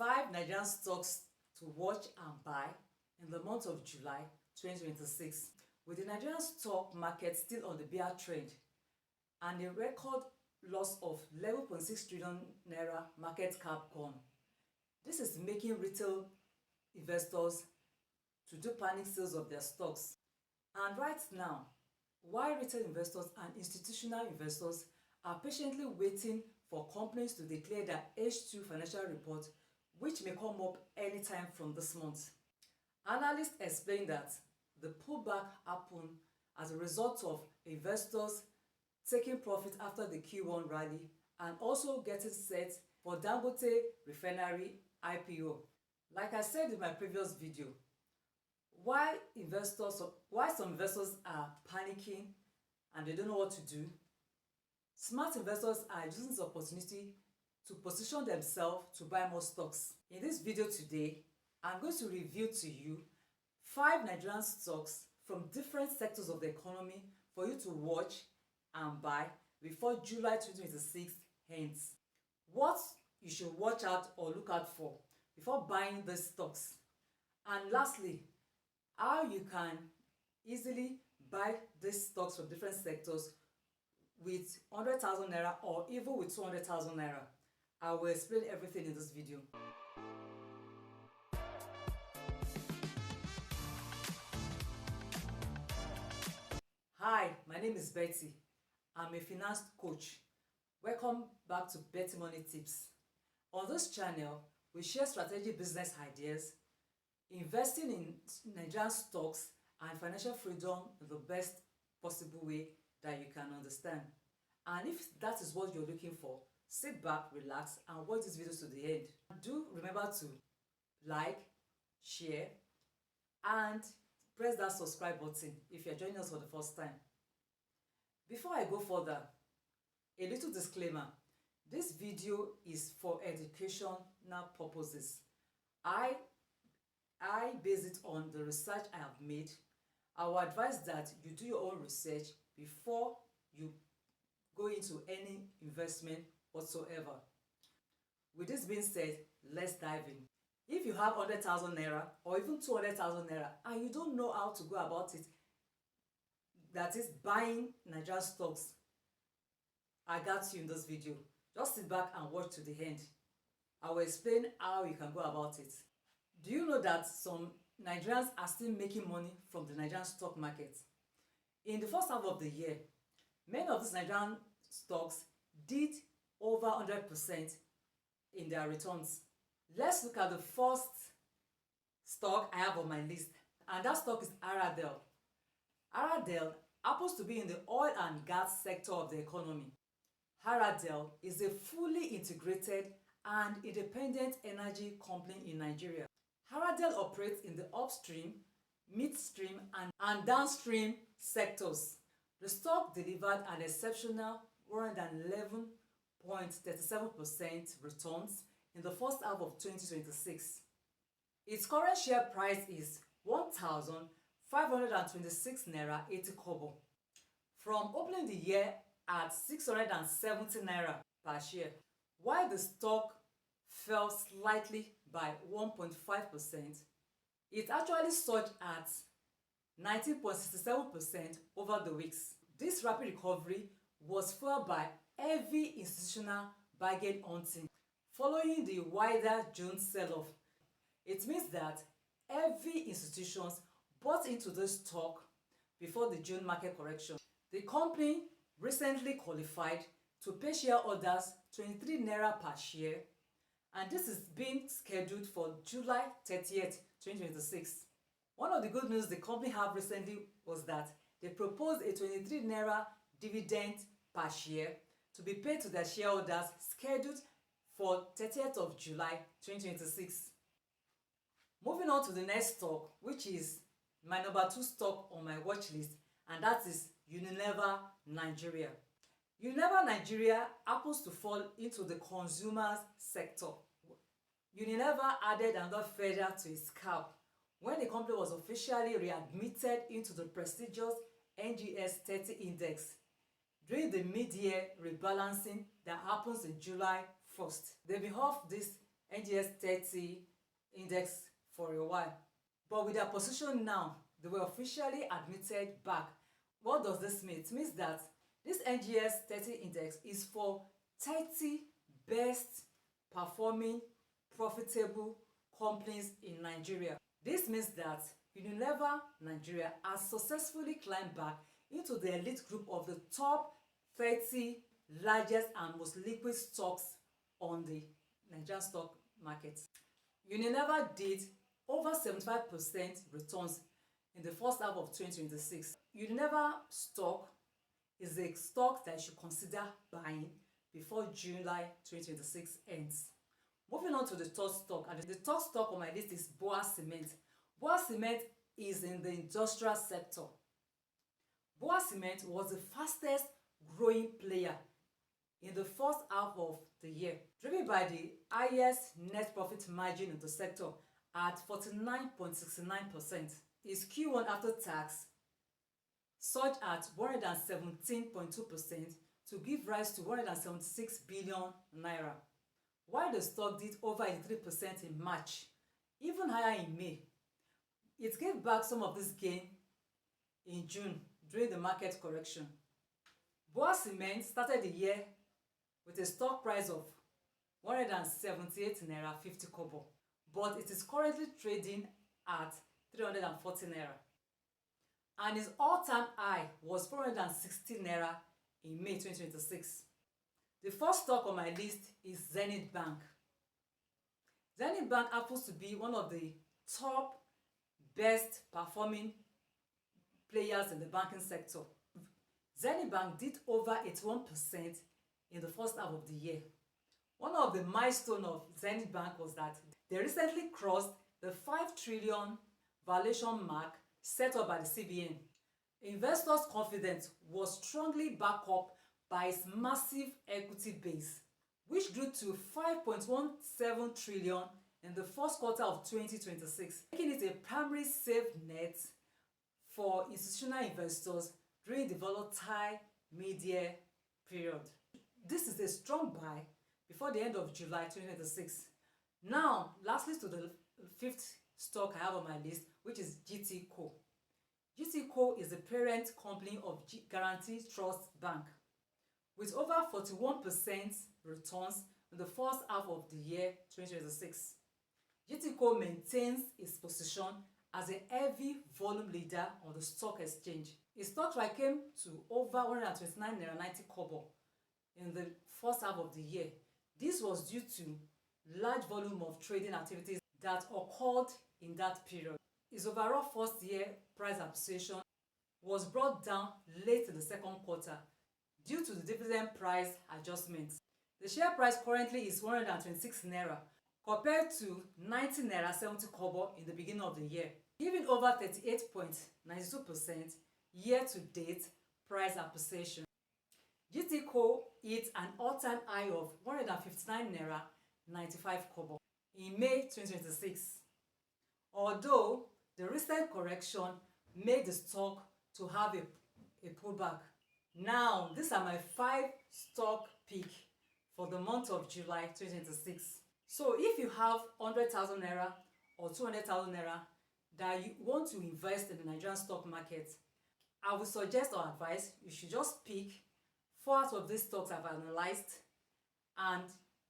5 Nigerian stocks to watch and buy in the month of July 2026. With the Nigerian stock market still on the bear trend and a record loss of 11.6 trillion naira market cap gone, this is making retail investors to do panic sales of their stocks. And right now, while retail investors and institutional investors are patiently waiting for companies to declare their H2 financial report, which may come up anytime from this month, analysts explain that the pullback happened as a result of investors taking profit after the Q1 rally and also getting set for Dangote refinery IPO. Like I said in my previous video, why some investors are panicking and they don't know what to do, smart investors are using this opportunity to position themselves to buy more stocks. In this video today, I'm going to review to you 5 Nigerian stocks from different sectors of the economy for you to watch and buy before July 2026 ends. What you should watch out or look out for before buying these stocks. And lastly, how you can easily buy these stocks from different sectors with 100,000 naira or even with 200,000 naira. I will explain everything in this video. Hi, my name is Betty. I'm a finance coach. Welcome back to Betty Money Tips. On this channel, we share strategic business ideas, investing in Nigerian stocks and financial freedom in the best possible way that you can understand. And if that is what you're looking for, sit back, relax, and watch this video to the end. Do remember to like, share, and press that subscribe button if you're joining us for the first time. Before I go further, a little disclaimer. This video is for educational purposes. I base it on the research I have made. I will advise that you do your own research before you go into any investment whatsoever. With this being said, let's dive in. If you have 100,000 naira or even 200,000 naira and you don't know how to go about it, that is buying Nigerian stocks, I got you in this video. Just sit back and watch to the end. I will explain how you can go about it. Do you know that some Nigerians are still making money from the Nigerian stock market? In the first half of the year, many of these Nigerian stocks did over 100% in their returns. Let's look at the first stock I have on my list, and that stock is Aradel. Aradel happens to be in the oil and gas sector of the economy. Aradel is a fully integrated and independent energy company in Nigeria. Aradel operates in the upstream, midstream, and downstream sectors. The stock delivered an exceptional 111.37% returns in the first half of 2026. Its current share price is 1,526 naira 80 kobo. From opening the year at 670 naira per share, while the stock fell slightly by 1.5%, it actually surged at 19.67% over the weeks. This rapid recovery was fueled by heavy institutional bargain hunting following the wider June sell-off. It means that heavy institutions bought into this stock before the June market correction. The company recently qualified to pay shareholders 23 naira per share, and this is being scheduled for July 30th, 2026. One of the good news the company have recently was that they proposed a 23 naira dividend per share to be paid to their shareholders, scheduled for 30th of July 2026. Moving on to the next stock, which is my number 2 stock on my watch list, and that is Unilever Nigeria. Unilever Nigeria happens to fall into the consumers sector. Unilever added another feather to its cap when the company was officially readmitted into the prestigious NGX 30 index during the mid-year rebalancing that happens in July 1st. They've been off this NGX 30 index for a while. But with their position now, they were officially admitted back. What does this mean? It means that this NGX 30 index is for 30 best performing, profitable companies in Nigeria. This means that Unilever Nigeria has successfully climbed back into the elite group of the top 30 largest and most liquid stocks on the Nigerian stock market. Unilever did over 75% returns in the first half of 2026. Unilever stock is a stock that you should consider buying before July 2026 ends. Moving on to the third stock, and the third stock on my list is BUA Cement. BUA Cement is in the industrial sector. BUA Cement was the fastest growing player in the first half of the year, driven by the highest net profit margin in the sector at 49.69%. Its Q1 after tax surged at 117.2% to give rise to 176 billion naira. While the stock did over 83% in March, even higher in May, it gave back some of this gain in June during the market correction. BUA Cement started the year with a stock price of 178 naira 50 kobo, but it is currently trading at 340 naira. And its all-time high was 460 naira in May 2026. The first stock on my list is Zenith Bank. Zenith Bank happens to be one of the top best performing players in the banking sector. Zenith Bank did over 81% in the first half of the year. One of the milestones of Zenith Bank was that they recently crossed the 5 trillion valuation mark set up by the CBN. Investors' confidence was strongly backed up by its massive equity base, which grew to 5.17 trillion in the first quarter of 2026, making it a primary safe net for institutional investors during the volatile mid-year period. This is a strong buy before the end of July 2026. Now, lastly to the fifth stock I have on my list, which is GTCO. GTCO is the parent company of Guarantee Trust Bank. With over 41% returns in the first half of the year 2026. GTCO maintains its position as a heavy volume leader on the stock exchange. Its stock price came to over 129 naira 90 kobo in the first half of the year. This was due to large volume of trading activities that occurred in that period. Its overall first year price appreciation was brought down late in the second quarter due to the dividend price adjustments. The share price currently is 126 naira compared to 90 naira 70 kobo in the beginning of the year, giving over 38.92% year-to-date price appreciation. GTCO hit an all-time high of 159 naira 95 kobo in May 2026. Although the recent correction made the stock to have a pullback. Now, these are my 5 stock pick for the month of July 2026. So if you have 100,000 naira or 200,000 naira that you want to invest in the Nigerian stock market, I would suggest or advise you should just pick 4 out of these stocks I've analyzed and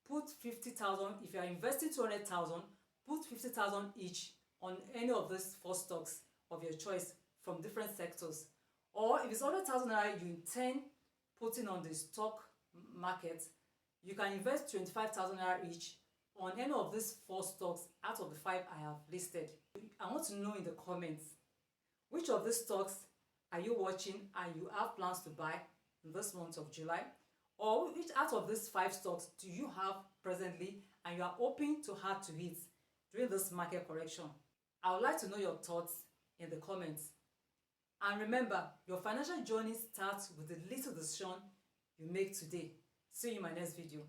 put 50,000. If you are investing 200,000, put 50,000 each on any of these 4 stocks of your choice from different sectors. Or if it's 100,000 naira you intend putting on the stock market, you can invest 25,000 naira each on any of these 4 stocks out of the 5 I have listed. I want to know in the comments, which of these stocks are you watching and you have plans to buy in this month of July? Or which out of these 5 stocks do you have presently and you are hoping to add to it during this market correction? I would like to know your thoughts in the comments. And remember, your financial journey starts with the little decision you make today. See you in my next video.